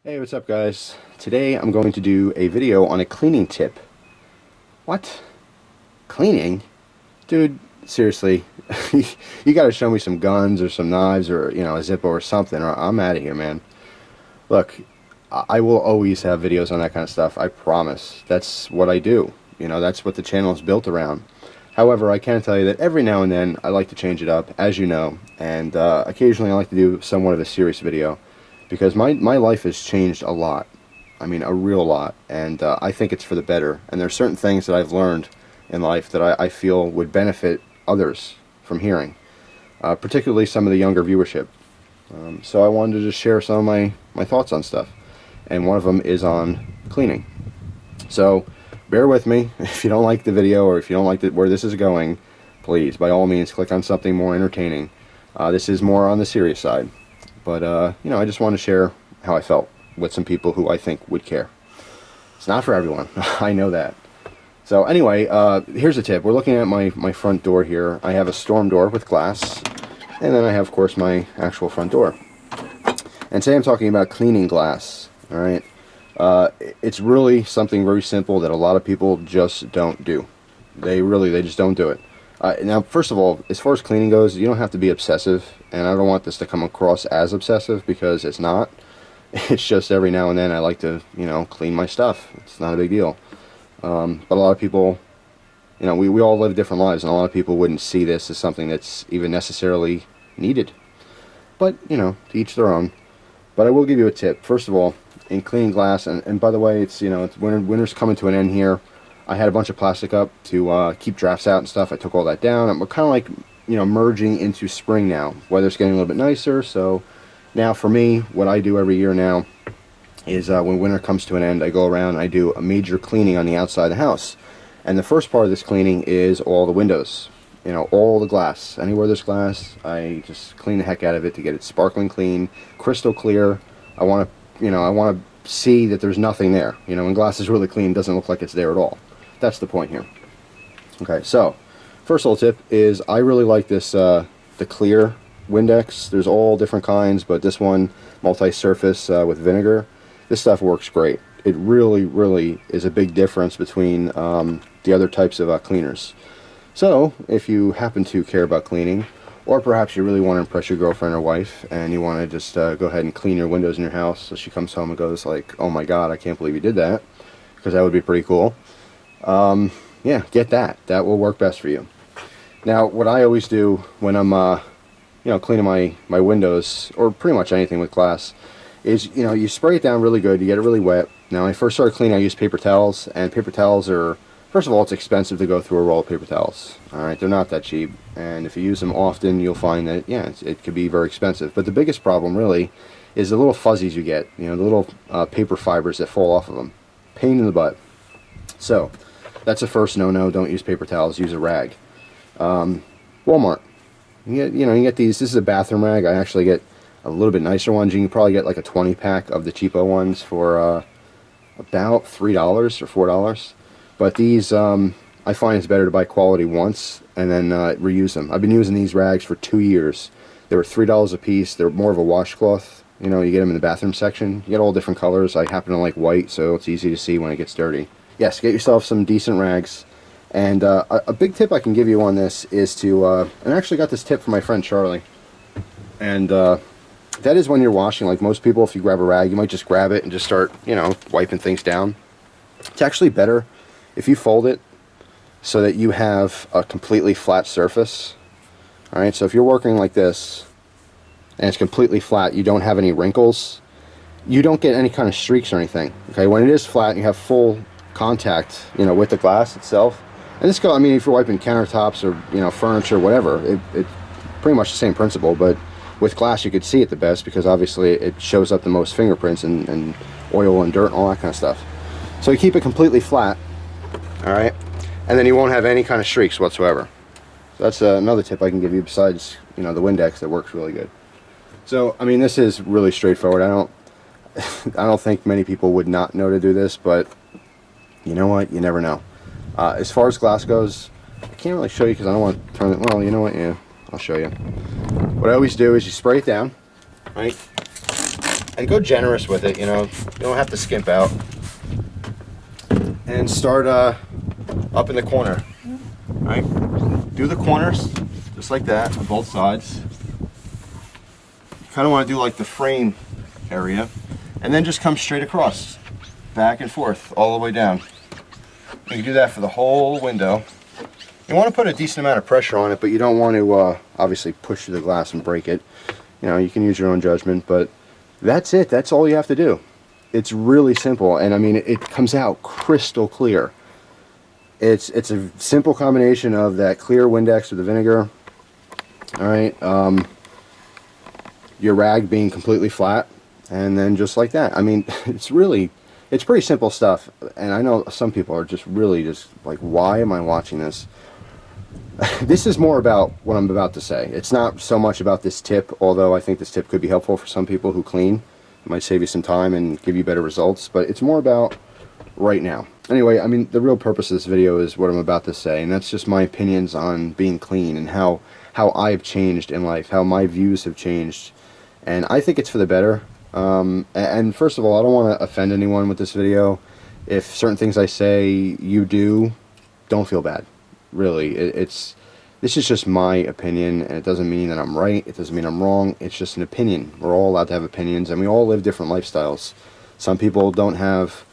Hey, what's up guys? Today I'm going to do a video on a cleaning tip. What? Cleaning? Dude, seriously, you gotta show me some guns or some knives or, a Zippo or something, or I'm out of here, man. Look, I will always have videos on that kind of stuff, I promise. That's what I do. That's what the channel is built around. However, I can tell you that every now and then I like to change it up, as you know, and occasionally I like to do somewhat of a serious video. Because my life has changed a lot. I mean, a real lot. And I think it's for the better. And there are certain things that I've learned in life that I feel would benefit others from hearing. Particularly some of the younger viewership. So I wanted to just share some of my thoughts on stuff. And one of them is on cleaning. So, bear with me. If you don't like the video or if you don't like where this is going, please, by all means, click on something more entertaining. This is more on the serious side. But, I just want to share how I felt with some people who I think would care. It's not for everyone. I know that. So anyway, here's a tip. We're looking at my front door here. I have a storm door with glass. And then I have, of course, my actual front door. And today I'm talking about cleaning glass. Alright? It's really something very simple that a lot of people just don't do. They just don't do it. Now, first of all, as far as cleaning goes, you don't have to be obsessive, and I don't want this to come across as obsessive, because it's not. It's just every now and then I like to, clean my stuff. It's not a big deal. But a lot of people, we all live different lives, and a lot of people wouldn't see this as something that's even necessarily needed. But, to each their own. But I will give you a tip. First of all, in cleaning glass, and by the way, it's winter's coming to an end here. I had a bunch of plastic up to keep drafts out and stuff. I took all that down. I'm kind of like, merging into spring now. Weather's getting a little bit nicer, so now for me, what I do every year now is when winter comes to an end, I go around and I do a major cleaning on the outside of the house. And the first part of this cleaning is all the windows. All the glass. Anywhere there's glass, I just clean the heck out of it to get it sparkling clean, crystal clear. I want to see that there's nothing there. When glass is really clean, it doesn't look like it's there at all. That's the point here. Okay, so first little tip is I really like this the clear Windex. There's all different kinds, but this one, multi-surface with vinegar, this stuff works great. It really is a big difference between the other types of cleaners. So if you happen to care about cleaning, or perhaps you really want to impress your girlfriend or wife and you want to just go ahead and clean your windows in your house so she comes home and goes like, oh my god, I can't believe you did that, because that would be pretty cool. Yeah, get that. That will work best for you. Now, what I always do when I'm, cleaning my windows, or pretty much anything with glass, is, you spray it down really good, you get it really wet. Now, when I first started cleaning, I used paper towels, and paper towels are, first of all, it's expensive to go through a roll of paper towels. Alright, they're not that cheap, and if you use them often, you'll find that, yeah, it could be very expensive. But the biggest problem, really, is the little fuzzies you get, the little paper fibers that fall off of them. Pain in the butt. So, that's the first no-no. Don't use paper towels. Use a rag. Walmart. You get these. This is a bathroom rag. I actually get a little bit nicer ones. You can probably get like a 20-pack of the cheapo ones for about $3 or $4. But these, I find it's better to buy quality once and then reuse them. I've been using these rags for 2 years. They were $3 a piece. They're more of a washcloth. You get them in the bathroom section. You get all different colors. I happen to like white, so it's easy to see when it gets dirty. Yes, get yourself some decent rags. And a big tip I can give you on this is to, and I actually got this tip from my friend Charlie. And that is when you're washing, like most people, if you grab a rag, you might just grab it and just start, wiping things down. It's actually better if you fold it so that you have a completely flat surface. Alright, so if you're working like this, and it's completely flat, you don't have any wrinkles, you don't get any kind of streaks or anything. Okay, when it is flat and you have full contact, with the glass itself. And this I mean, if you're wiping countertops or, furniture, whatever, it's pretty much the same principle, but with glass you could see it the best because obviously it shows up the most fingerprints and oil and dirt and all that kind of stuff. So you keep it completely flat, alright, and then you won't have any kind of streaks whatsoever. So that's another tip I can give you besides, the Windex that works really good. So, I mean, this is really straightforward. I don't think many people would not know to do this, but you know what? You never know. As far as glass goes, I can't really show you because I don't want to turn it. Well, you know what? Yeah, I'll show you. What I always do is you spray it down, right? And go generous with it, you know. You don't have to skimp out. And start up in the corner, right? Do the corners just like that on both sides. You kind of want to do like the frame area, and then just come straight across, back and forth, all the way down. You can do that for the whole window. You want to put a decent amount of pressure on it, but you don't want to obviously push through the glass and break it. You know, you can use your own judgment, but that's it. That's all you have to do. It's really simple, and I mean, it comes out crystal clear. It's a simple combination of that clear Windex with the vinegar. All right, your rag being completely flat, and then just like that. I mean, it's pretty simple stuff. And I know some people are just really just like, why am I watching this? This is more about what I'm about to say. It's not so much about this tip, although I think this tip could be helpful for some people who clean. It might save you some time and give you better results, but it's more about right now. Anyway, I mean, the real purpose of this video is what I'm about to say, and that's just my opinions on being clean and how I've changed in life, how my views have changed, and I think it's for the better. And first of all, I don't want to offend anyone with this video. If certain things I say you do, don't feel bad. Really, this is just my opinion, and it doesn't mean that I'm right, it doesn't mean I'm wrong, it's just an opinion. We're all allowed to have opinions, and we all live different lifestyles. Some people don't have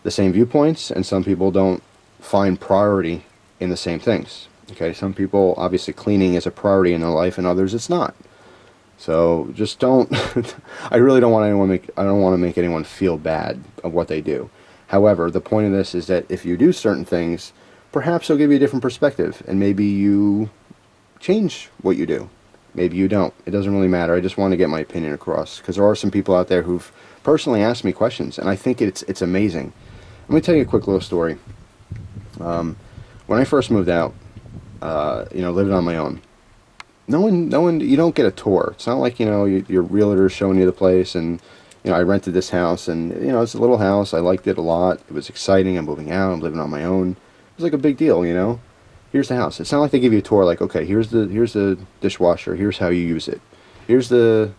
the same viewpoints, and some people don't find priority in the same things. Okay, some people, obviously cleaning is a priority in their life, and others it's not. So just don't I really don't want to make anyone feel bad of what they do. However, the point of this is that if you do certain things, perhaps it'll give you a different perspective, and maybe you change what you do. Maybe you don't. It doesn't really matter. I just want to get my opinion across, because there are some people out there who've personally asked me questions, and I think it's amazing. Let me tell you a quick little story. When I first moved out, you know, living on my own, no one, you don't get a tour. It's not like, you know, your realtor is showing you the place, and, you know, I rented this house, and, you know, it's a little house. I liked it a lot. It was exciting. I'm moving out. I'm living on my own. It was like a big deal, you know. Here's the house. It's not like they give you a tour like, okay, here's the dishwasher. Here's how you use it. Here's the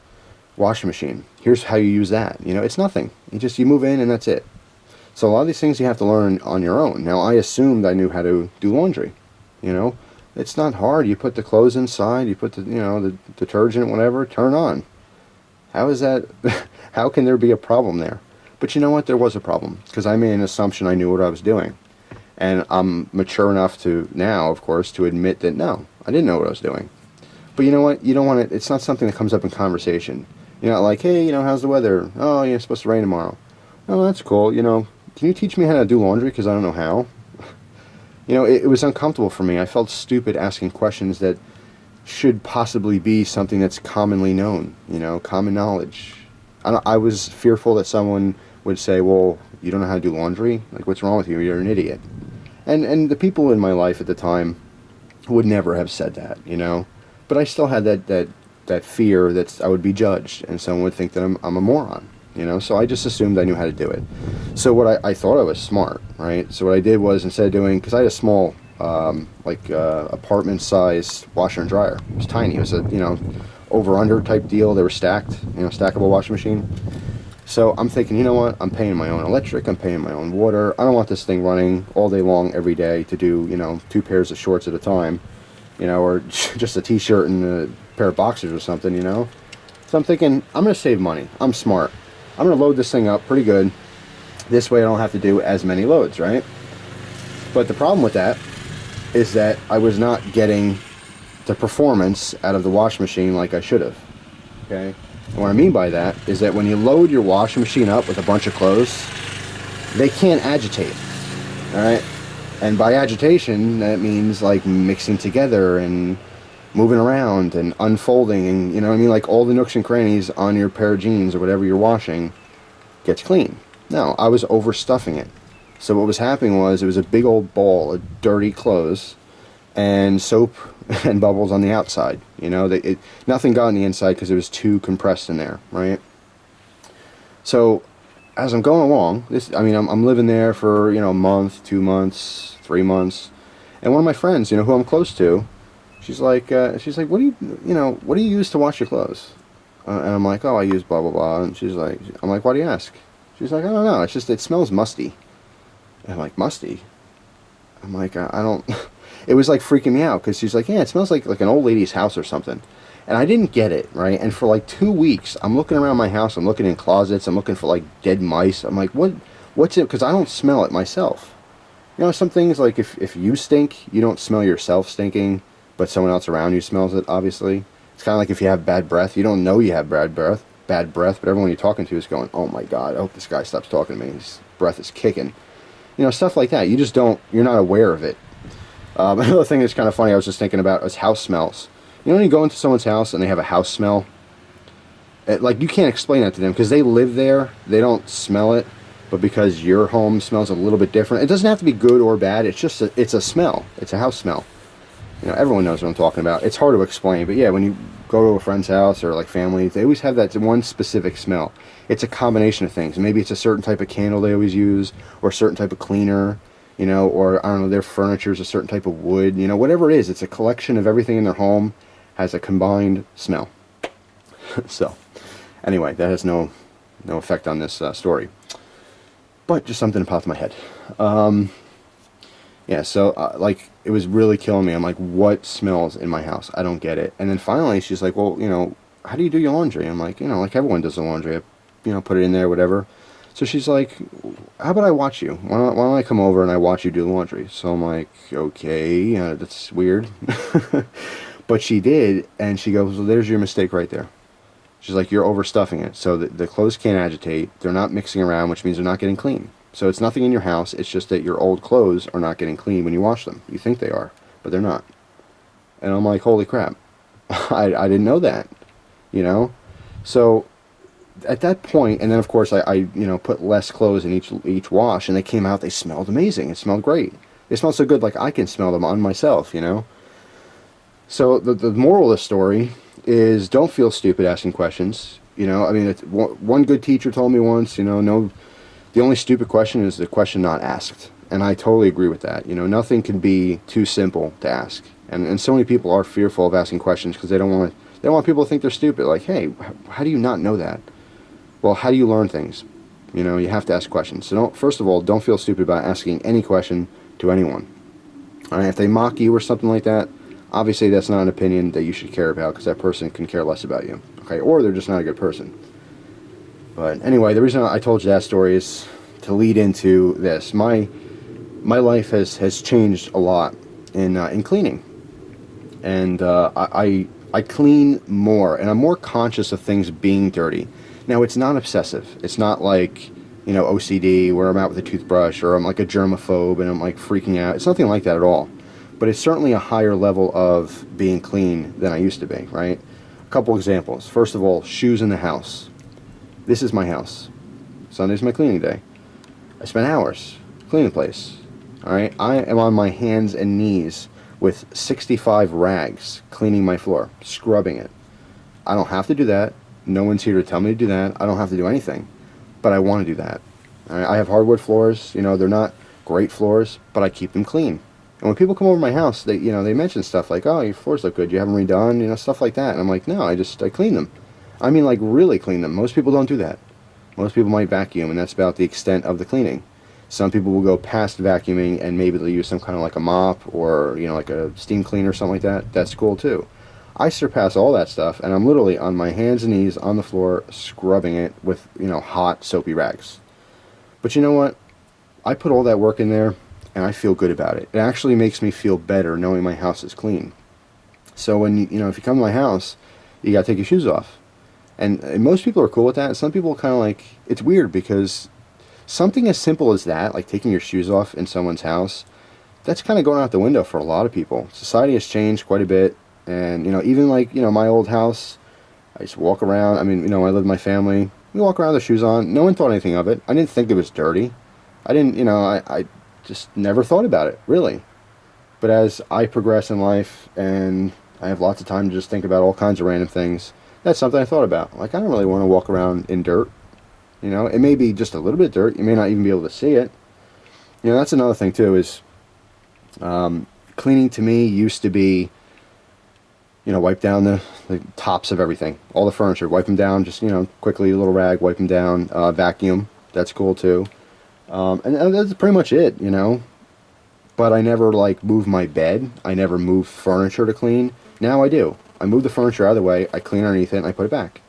washing machine. Here's how you use that. You know, it's nothing. You move in and that's it. So a lot of these things you have to learn on your own. Now, I assumed I knew how to do laundry. You know, it's not hard. You put the clothes inside. You put the, you know, the detergent, whatever. Turn on. How is that? How can there be a problem there? But you know what? There was a problem, because I made an assumption I knew what I was doing. And I'm mature enough to now, of course, to admit that no, I didn't know what I was doing. But you know what? You don't want it. It's not something that comes up in conversation. You're not like, hey, you know, how's the weather? Oh, yeah, it's supposed to rain tomorrow. Oh, that's cool. You know, can you teach me how to do laundry? Because I don't know how. You know, it was uncomfortable for me. I felt stupid asking questions that should possibly be something that's commonly known. You know, common knowledge. I was fearful that someone would say, well, you don't know how to do laundry? Like, what's wrong with you? You're an idiot. And the people in my life at the time would never have said that, you know. But I still had that fear that I would be judged, and someone would think that I'm a moron, you know. So I just assumed I knew how to do it. So what I thought I was smart, right? So what I did was, instead of doing, because I had a small, apartment-sized washer and dryer. It was tiny. It was a, you know, over-under type deal. They were stacked, you know, stackable washing machine. So I'm thinking, you know what, I'm paying my own electric, I'm paying my own water, I don't want this thing running all day long every day to do, you know, 2 pairs of shorts at a time, you know, or just a t-shirt and a pair of boxers or something, you know. So I'm thinking, I'm going to save money, I'm smart, I'm going to load this thing up pretty good, this way I don't have to do as many loads, right? But the problem with that is that I was not getting the performance out of the washing machine like I should have, okay? And what I mean by that is that when you load your washing machine up with a bunch of clothes, they can't agitate, all right? And by agitation, that means like mixing together and moving around and unfolding, and, you know what I mean, like all the nooks and crannies on your pair of jeans or whatever you're washing gets clean. No, I was overstuffing it. So what was happening was, it was a big old ball of dirty clothes and soap and bubbles on the outside. You know, nothing got on the inside because it was too compressed in there, right? So as I'm going along, I'm living there for, you know, a month, 2 months, 3 months, and one of my friends, you know, who I'm close to, she's like, what do you use to wash your clothes? And I'm like, oh, I use blah, blah, blah. And she's like, I'm like, why do you ask? She's like, I don't know. It's just, it smells musty. And I'm like, musty? I'm like, I don't, it was like freaking me out because she's like, yeah, it smells like an old lady's house or something. And I didn't get it, right? And for like 2 weeks, I'm looking around my house. I'm looking in closets. I'm looking for like dead mice. I'm like, what's it? Because I don't smell it myself. You know, some things like if you stink, you don't smell yourself stinking, but someone else around you smells it, obviously. It's kind of like if you have bad breath. You don't know you have bad breath, but everyone you're talking to is going, oh my God, I hope this guy stops talking to me. His breath is kicking. You know, stuff like that. You just don't, you're not aware of it. Another thing that's kind of funny I was just thinking about is house smells. You know when you go into someone's house and they have a house smell? Like, you can't explain that to them because they live there. They don't smell it. But because your home smells a little bit different, it doesn't have to be good or bad. It's just it's a smell. It's a house smell. You know, everyone knows what I'm talking about. It's hard to explain, but yeah, when you go to a friend's house or like family, they always have that one specific smell. It's a combination of things. Maybe it's a certain type of candle they always use, or a certain type of cleaner, you know, or I don't know, their furniture is a certain type of wood, you know, whatever it is. It's a collection of everything in their home has a combined smell. So, anyway, that has no effect on this story. But just something that popped in my head. Yeah, so like it was really killing me. I'm like, what smells in my house? I don't get it. And then finally, she's like, well, you know, how do you do your laundry? I'm like, you know, like everyone does the laundry. I, you know, put it in there, whatever. So she's like, how about I watch you? Why don't I come over and I watch you do the laundry? So I'm like, okay, that's weird. But she did, and she goes, well, there's your mistake right there. She's like, you're overstuffing it. So the clothes can't agitate. They're not mixing around, which means they're not getting clean. So it's nothing in your house. It's just that your old clothes are not getting clean when you wash them. You think they are, but they're not. And I'm like, holy crap. I didn't know that, you know? So at that point, and then of course I you know, put less clothes in each wash, and they came out, they smelled amazing. It smelled great. They smelled so good, like I can smell them on myself, you know? So the moral of the story is don't feel stupid asking questions. You know, I mean, one good teacher told me once, you know, no, the only stupid question is the question not asked. And I totally agree with that. You know, nothing can be too simple to ask. And so many people are fearful of asking questions because they don't want people to think they're stupid. Like, hey, how do you not know that? Well, how do you learn things? You know, you have to ask questions. So first of all, don't feel stupid about asking any question to anyone. All right, if they mock you or something like that, obviously that's not an opinion that you should care about because that person can care less about you. Okay, or they're just not a good person. But anyway, the reason I told you that story is to lead into this. My life has changed a lot in cleaning, and I clean more, and I'm more conscious of things being dirty. Now, it's not obsessive. It's not like, you know, OCD where I'm out with a toothbrush, or I'm like a germaphobe and I'm like freaking out. It's nothing like that at all. But it's certainly a higher level of being clean than I used to be, right? A couple examples. First of all, shoes in the house. This is my house. Sunday's my cleaning day. I spent hours cleaning the place. All right, I am on my hands and knees with 65 rags cleaning my floor, scrubbing it. I don't have to do that. No one's here to tell me to do that. I don't have to do anything, but I want to do that. All right, I have hardwood floors. You know, they're not great floors, but I keep them clean. And when people come over to my house, they mention stuff like, "Oh, your floors look good. You have them redone," you know, stuff like that. And I'm like, "No, I clean them. I mean, like really clean them." Most people don't do that. Most people might vacuum, and that's about the extent of the cleaning. Some people will go past vacuuming, and maybe they'll use some kind of like a mop or, you know, like a steam cleaner or something like that. That's cool too. I surpass all that stuff, and I'm literally on my hands and knees on the floor scrubbing it with, you know, hot soapy rags. But you know what? I put all that work in there, and I feel good about it. It actually makes me feel better knowing my house is clean. So when you know, if you come to my house, you gotta take your shoes off, and most people are cool with that. Some people kind of like, it's weird because something as simple as that, like taking your shoes off in someone's house, that's kind of going out the window for a lot of people. Society has changed quite a bit, and you know, even like, you know, my old house, I used to walk around. I mean, you know, when I lived with my family, we walk around with shoes on. No one thought anything of it. I didn't think it was dirty. I didn't, you know, I just never thought about it, really. But as I progress in life and I have lots of time to just think about all kinds of random things, that's something I thought about. Like, I don't really want to walk around in dirt. You know, it may be just a little bit of dirt. You may not even be able to see it. You know, that's another thing too, is cleaning to me used to be wipe down the tops of everything, all the furniture, wipe them down, just, quickly, a little rag, wipe them down, vacuum, that's cool too. And that's pretty much it, but I never, like, move my bed, I never move furniture to clean. Now I do. I move the furniture out of the way, I clean underneath it, and I put it back.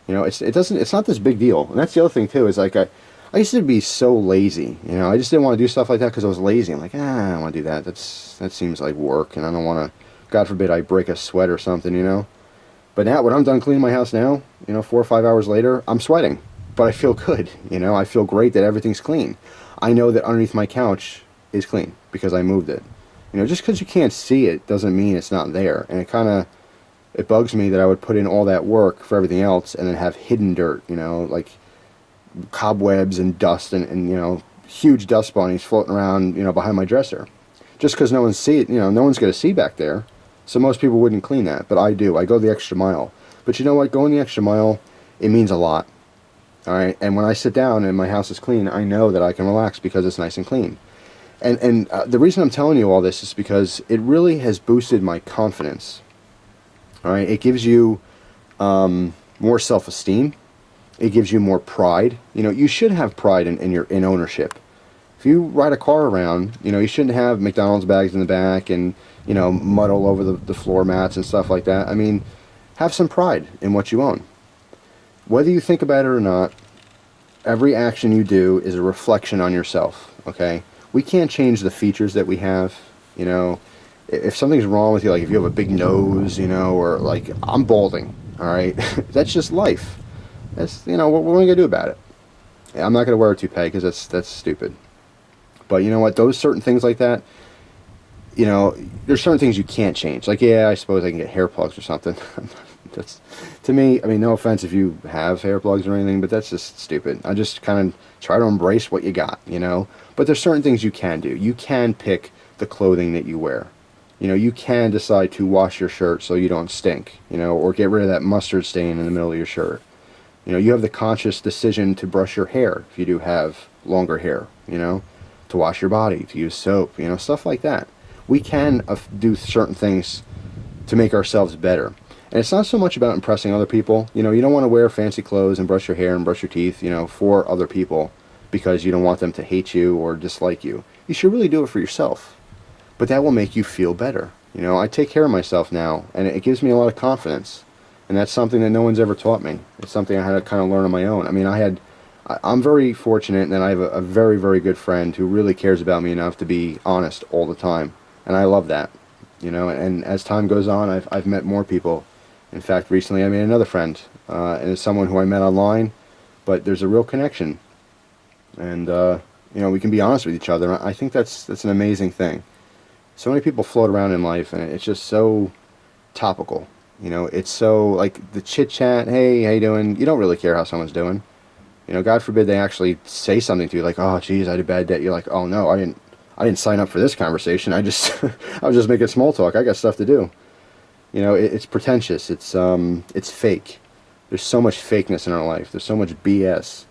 It's not this big deal. And that's the other thing too, is like, I used to be so lazy, I just didn't want to do stuff like that because I was lazy. I'm like, I don't want to do that. That seems like work, and I don't want to, God forbid I break a sweat or something. But now, when I'm done cleaning my house now, 4 or 5 hours later, I'm sweating. But I feel good, I feel great that everything's clean. I know that underneath my couch is clean because I moved it. Just because you can't see it doesn't mean it's not there. And it bugs me that I would put in all that work for everything else and then have hidden dirt, like cobwebs and dust and huge dust bunnies floating around, behind my dresser. Just because no one's no one's going to see back there. So most people wouldn't clean that, but I do. I go the extra mile. But you know what? Going the extra mile, it means a lot. All right? And when I sit down and my house is clean, I know that I can relax because it's nice and clean. And the reason I'm telling you all this is because it really has boosted my confidence. All right? It gives you more self-esteem. It gives you more pride. You should have pride in ownership. If you ride a car around, you shouldn't have McDonald's bags in the back and, mud all over the floor mats and stuff like that. I mean, have some pride in what you own. Whether you think about it or not, every action you do is a reflection on yourself, okay? We can't change the features that we have, If something's wrong with you, like if you have a big nose, or like, I'm balding, all right? That's just life. That's, what are we going to do about it? I'm not going to wear a toupee because that's stupid. But you know what? Those certain things like that, there's certain things you can't change. Like, yeah, I suppose I can get hair plugs or something. That's, to me, I mean, no offense if you have hair plugs or anything, but that's just stupid. I just kind of try to embrace what you got, But there's certain things you can do. You can pick the clothing that you wear. You can decide to wash your shirt so you don't stink, or get rid of that mustard stain in the middle of your shirt. You have the conscious decision to brush your hair if you do have longer hair, to wash your body, to use soap, stuff like that. We can do certain things to make ourselves better. And it's not so much about impressing other people. You don't want to wear fancy clothes and brush your hair and brush your teeth, for other people because you don't want them to hate you or dislike you. You should really do it for yourself. But that will make you feel better. I take care of myself now, and it gives me a lot of confidence. And that's something that no one's ever taught me. It's something I had to kind of learn on my own. I mean, I'm very fortunate that I have a very, very good friend who really cares about me enough to be honest all the time. And I love that, and as time goes on, I've met more people. In fact, recently I made another friend, and it's someone who I met online, but there's a real connection. And, we can be honest with each other. I think that's an amazing thing. So many people float around in life, and it's just so topical. It's so, like, the chit-chat, hey, how you doing? You don't really care how someone's doing. God forbid they actually say something to you, like, oh, geez, I had a bad day. You're like, oh, no, I didn't sign up for this conversation. I was just making small talk. I got stuff to do. It's pretentious. It's fake. There's so much fakeness in our life. There's so much BS.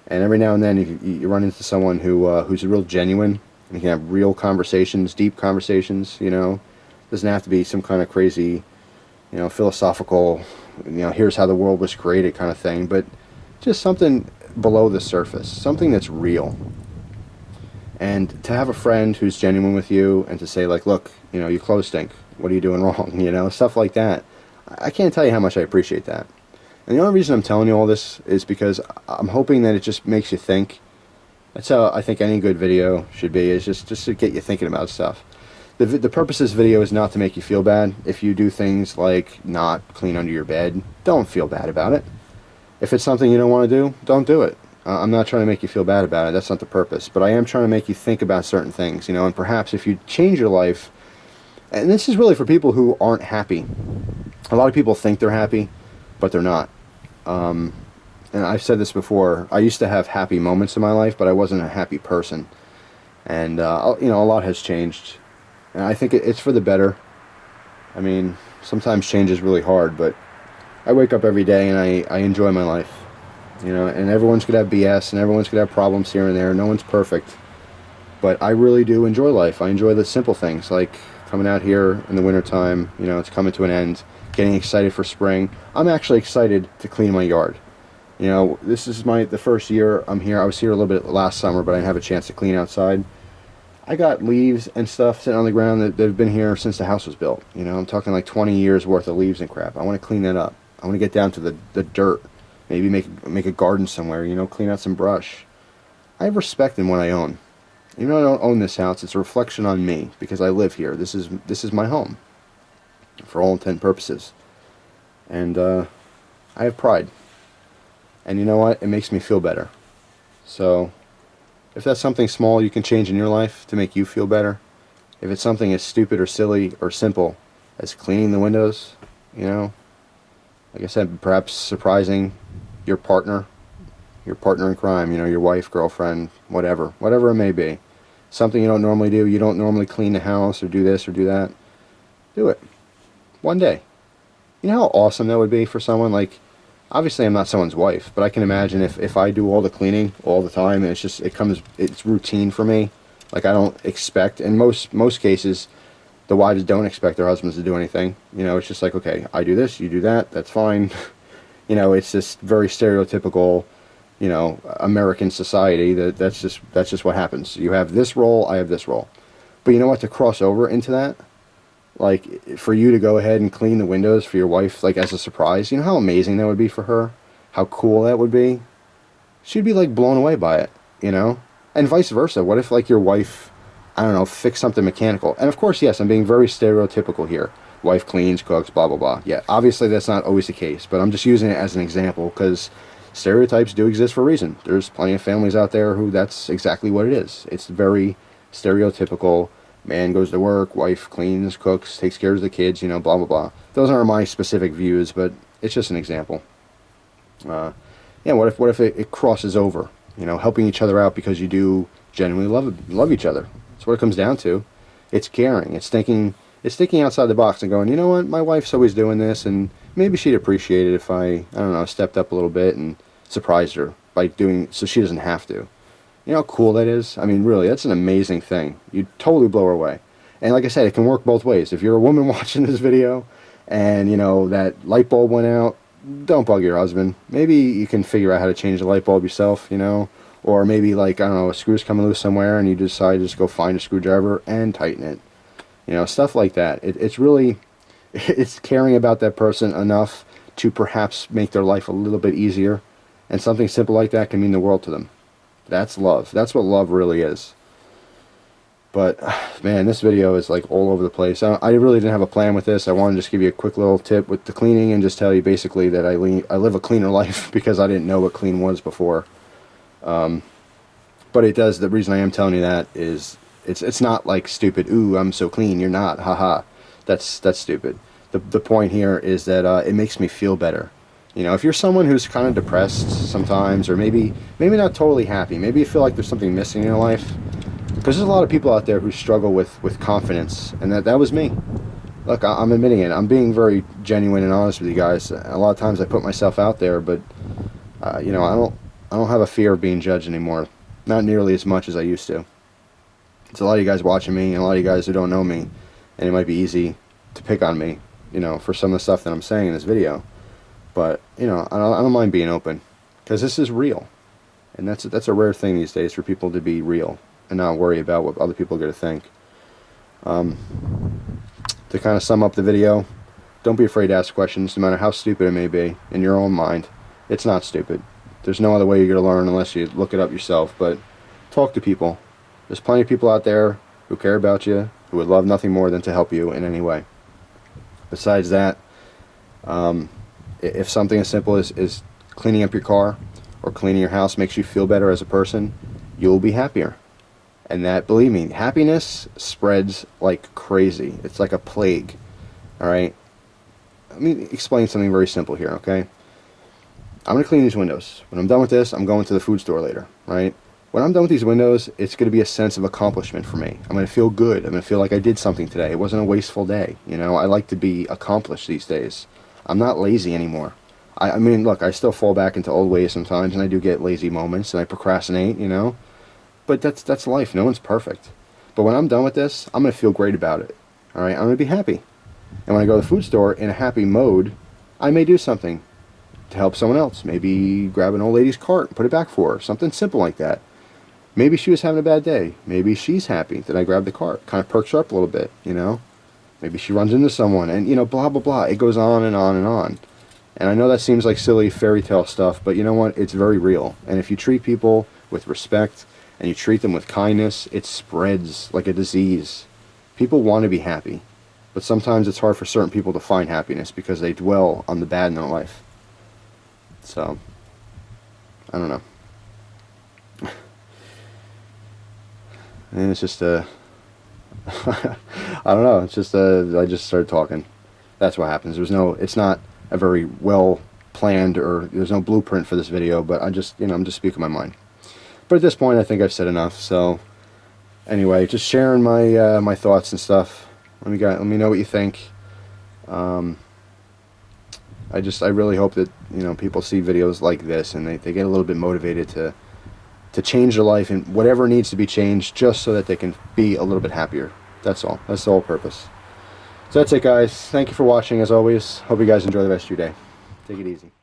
And every now and then you run into someone who's real genuine, and you can have real conversations, deep conversations, Doesn't have to be some kind of crazy, philosophical, here's how the world was created kind of thing, but just something below the surface, something that's real. And to have a friend who's genuine with you and to say, like, look, your clothes stink. What are you doing wrong? Stuff like that. I can't tell you how much I appreciate that. And the only reason I'm telling you all this is because I'm hoping that it just makes you think. That's how I think any good video should be, is just to get you thinking about stuff. The purpose of this video is not to make you feel bad. If you do things like not clean under your bed, don't feel bad about it. If it's something you don't want to do, don't do it. I'm not trying to make you feel bad about it. That's not the purpose. But I am trying to make you think about certain things, and perhaps if you change your life, and this is really for people who aren't happy. A lot of people think they're happy, but they're not. And I've said this before, I used to have happy moments in my life, but I wasn't a happy person. And, a lot has changed. And I think it's for the better. I mean, sometimes change is really hard, but I wake up every day and I enjoy my life. And everyone's going to have BS, and everyone's going to have problems here and there. No one's perfect. But I really do enjoy life. I enjoy the simple things, like coming out here in the wintertime, it's coming to an end. getting excited for spring. I'm actually excited to clean my yard. You know, this is the first year I'm here. I was here a little bit last summer, but I didn't have a chance to clean outside. I got leaves and stuff sitting on the ground that have been here since the house was built. You know, I'm talking like 20 years worth of leaves and crap. I want to clean that up. I want to get down to the dirt. Maybe make a garden somewhere, you know, clean out some brush. I have respect in what I own. Even though I don't own this house, it's a reflection on me because I live here. This is my home for all intent and purposes. And I have pride. And you know what? It makes me feel better. So if that's something small you can change in your life to make you feel better, if it's something as stupid or silly or simple as cleaning the windows, you know, like I said, perhaps surprising your partner in crime, you know, your wife, girlfriend, whatever it may be. Something you don't normally do. You don't normally clean the house or do this or do that. Do it. One day. You know how awesome that would be for someone? Like, obviously I'm not someone's wife, but I can imagine if I do all the cleaning all the time and it's routine for me. Like, I don't expect, in most cases, the wives don't expect their husbands to do anything. You know, it's just like, okay, I do this, you do that, that's fine. You know, it's just very stereotypical, you know, American society that's just what happens. You have this role, I have this role. But you know what, to cross over into that, like, for you to go ahead and clean the windows for your wife, like, as a surprise, you know how amazing that would be for her? How cool that would be? She'd be, like, blown away by it, you know? And vice versa. What if, like, your wife, I don't know, fix something mechanical? And of course, yes, I'm being very stereotypical here. Wife cleans, cooks, blah, blah, blah. Yeah, obviously that's not always the case, but I'm just using it as an example because stereotypes do exist for a reason. There's plenty of families out there who that's exactly what it is. It's very stereotypical. Man goes to work, wife cleans, cooks, takes care of the kids, you know, blah, blah, blah. Those aren't my specific views, but it's just an example. Yeah, what if it crosses over? You know, helping each other out because you do genuinely love each other. That's what it comes down to. It's caring. It's thinking outside the box and going, you know what, my wife's always doing this, and maybe she'd appreciate it if I don't know, stepped up a little bit and surprised her by doing so she doesn't have to. You know how cool that is? I mean, really, that's an amazing thing. You'd totally blow her away. And like I said, it can work both ways. If you're a woman watching this video and, you know, that light bulb went out, don't bug your husband. Maybe you can figure out how to change the light bulb yourself, you know? Or maybe, like, I don't know, a screw's coming loose somewhere and you decide to just go find a screwdriver and tighten it. You know, stuff like that. It's really, it's caring about that person enough to perhaps make their life a little bit easier. And something simple like that can mean the world to them. That's love. That's what love really is. But, man, this video is, like, all over the place. I really didn't have a plan with this. I wanted to just give you a quick little tip with the cleaning and just tell you basically that I live a cleaner life because I didn't know what clean was before. But it does, the reason I am telling you that is it's not like stupid, ooh, I'm so clean, you're not, haha. That's stupid. The point here is that it makes me feel better. You know, if you're someone who's kind of depressed sometimes, or maybe not totally happy, maybe you feel like there's something missing in your life, because there's a lot of people out there who struggle with confidence, and that was me. Look, I'm admitting it. I'm being very genuine and honest with you guys. A lot of times I put myself out there, but you know, I don't have a fear of being judged anymore. Not nearly as much as I used to. It's a lot of you guys watching me, and a lot of you guys who don't know me, and it might be easy to pick on me, you know, for some of the stuff that I'm saying in this video. But, you know, I don't mind being open, because this is real. And that's a rare thing these days, for people to be real and not worry about what other people are going to think. To kind of sum up the video, don't be afraid to ask questions, no matter how stupid it may be, in your own mind. It's not stupid. There's no other way you're going to learn unless you look it up yourself. But talk to people. There's plenty of people out there who care about you, who would love nothing more than to help you in any way. Besides that, if something as simple as cleaning up your car or cleaning your house makes you feel better as a person, you'll be happier. And that, believe me, happiness spreads like crazy. It's like a plague. All right? Let me explain something very simple here, okay? I'm going to clean these windows. When I'm done with this, I'm going to the food store later, right? When I'm done with these windows, it's going to be a sense of accomplishment for me. I'm going to feel good. I'm going to feel like I did something today. It wasn't a wasteful day. You know, I like to be accomplished these days. I'm not lazy anymore. I mean, look, I still fall back into old ways sometimes, and I do get lazy moments, and I procrastinate, you know? But that's life. No one's perfect. But when I'm done with this, I'm going to feel great about it. All right? I'm going to be happy. And when I go to the food store in a happy mode, I may do something to help someone else. Maybe grab an old lady's cart and put it back for her. Something simple like that. Maybe she was having a bad day. Maybe she's happy that I grabbed the cart. Kind of perks her up a little bit, you know. Maybe she runs into someone and, you know, blah, blah, blah. It goes on and on and on. And I know that seems like silly fairy tale stuff, but you know what? It's very real. And if you treat people with respect and you treat them with kindness, it spreads like a disease. People want to be happy, but sometimes it's hard for certain people to find happiness because they dwell on the bad in their life. So, I don't know. And it's just I don't know, it's just I just started talking. That's what happens. It's not a very well planned, or there's no blueprint for this video, but I'm just speaking my mind. But at this point I think I've said enough. So anyway, just sharing my my thoughts and stuff. Let me know what you think. I really hope that, you know, people see videos like this and they get a little bit motivated to change their life and whatever needs to be changed, just so that they can be a little bit happier. That's all. That's the whole purpose. So that's it, guys. Thank you for watching, as always. Hope you guys enjoy the rest of your day. Take it easy.